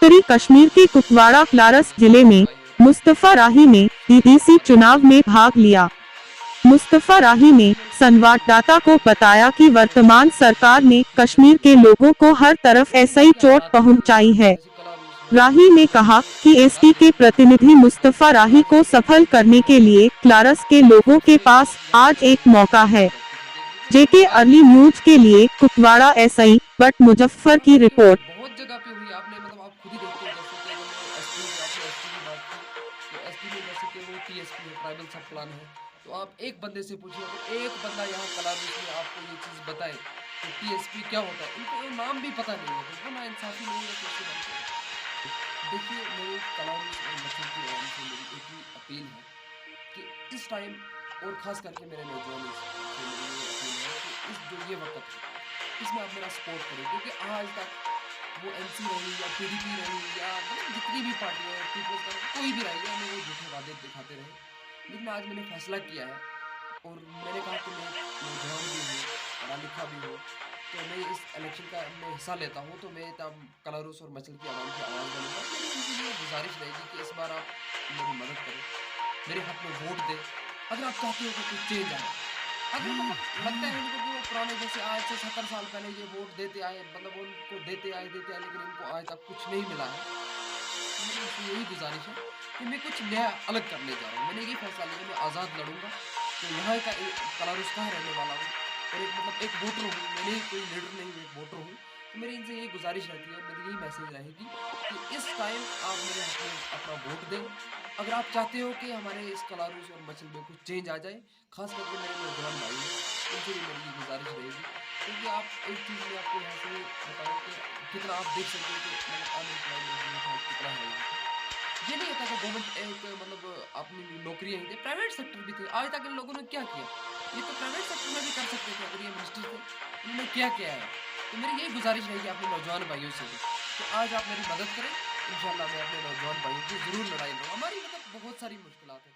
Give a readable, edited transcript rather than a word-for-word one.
उत्तरी कश्मीर के कुपवाड़ा क्लारस जिले में मुस्तफा राही ने ईडीसी चुनाव में भाग लिया। मुस्तफा राही ने संवाददाता को बताया कि वर्तमान सरकार ने कश्मीर के लोगों को हर तरफ ऐसा ही चोट पहुंचाई है। राही ने कहा कि एसपी के प्रतिनिधि मुस्तफा राही को सफल करने के लिए क्लारस के लोगों के पास आज एक मौका है। जेके अर्ली न्यूज के लिए कुपवाड़ा एसआई बट मुजफ्फर की रिपोर्ट। बहुत जगह पे हुई आपने आप खुद ही देखते हो, जैसे कि अगर मैं एसपी आपने एसपी की बात की तो एसपी में जैसे कि वो टीएसपी है, ट्राइबल सब प्लान है। तो आप एक बंदे से पूछिए, अगर एक बंदा यहाँ कलारूस में आपको ये चीज़ बताए तो टीएसपी क्या होता है, इनको नाम भी पता नहीं है, तो वो ना इंसाफी नहीं है। कैसे बनते हैं? देखिए, मेरे कलारूस और मच्छर की आवाम से मेरी एक ही अपील है कि इस टाइम और ख़ास करके मेरे नौजवान से मेरी ये अपील है कि इस जो ये वक्त है इसमें आप मेरा सपोर्ट करें, क्योंकि आज तक वो एनसी रही या पीडीपी रही या जितनी भी पार्टियाँ हैं, पीपल्स का कोई भी रही है, हमें वो झूठे वादे दिखाते रहे। लेकिन आज मैंने फैसला किया है और मैंने कहा कि मैं नौजवान भी हूँ, पढ़ा लिखा भी हूँ, तो मैं इस इलेक्शन का मैं हिस्सा लेता हूँ, तो मैं तब कलारूस और मचल की आवाम की आवाज़ बनूंगा। मेरी उनसे ये गुजारिश रहेगी कि इस बार आप मेरी मदद करें, मेरे हक में वोट दें। अगर आप चाहते हो कि कुछ चेंज आए, अगर लगता है उनको कि वो पुराने जैसे आज से 70 साल पहले ये वोट देते आए, उनको देते आए लेकिन इनको आज तक कुछ नहीं मिला है, तो मेरी उनसे यही गुजारिश है कि मैं कुछ नया अलग करने जा रहा हूँ। मैंने ये फैसला लिया, मैं आज़ाद लड़ूंगा, तो यहाँ का कलारूस का रहने वाला हूँ और एक वोटर हूँ, मैंने कोई लीडर नहीं हूँ, एक वोटर हूँ। तो मेरी इनसे यही गुजारिश रहती है और मेरी यही मैसेज रहेगी कि इस टाइम आप मेरे हक में अपना वोट दें। अगर आप चाहते हो कि हमारे इस कलारूस और मचल में कुछ चेंज आ जाए, खास करके मेरे नौजवान भाई हैं, उनसे भी मेरी ये गुजारिश रहेगी, क्योंकि आप एक चीज़ मैं आपको यहाँ से बताऊँ कि कितना आप देख सकते हो कि अनएम्प्लॉयमेंट कितना है यहाँ पे। ये नहीं होता कि गवर्नमेंट एक अपनी नौकरियाँ ही दे, प्राइवेट सेक्टर भी थे। आज तक इन लोगों ने क्या किया? ये तो प्राइवेट सेक्टर में भी कर सकते थे अगर ये मिनिस्टर थे। उन्होंने क्या किया है? तो मेरी यही गुजारिश रहेगी अपने नौजवान भाइयों से भी कि आज आप मेरी मदद करें। इंशाल्लाह मैं अपने नौजवान भाइयों की ज़रूर लड़ाई लड़ूँगा। हमारी बहुत सारी मुश्किलात हैं।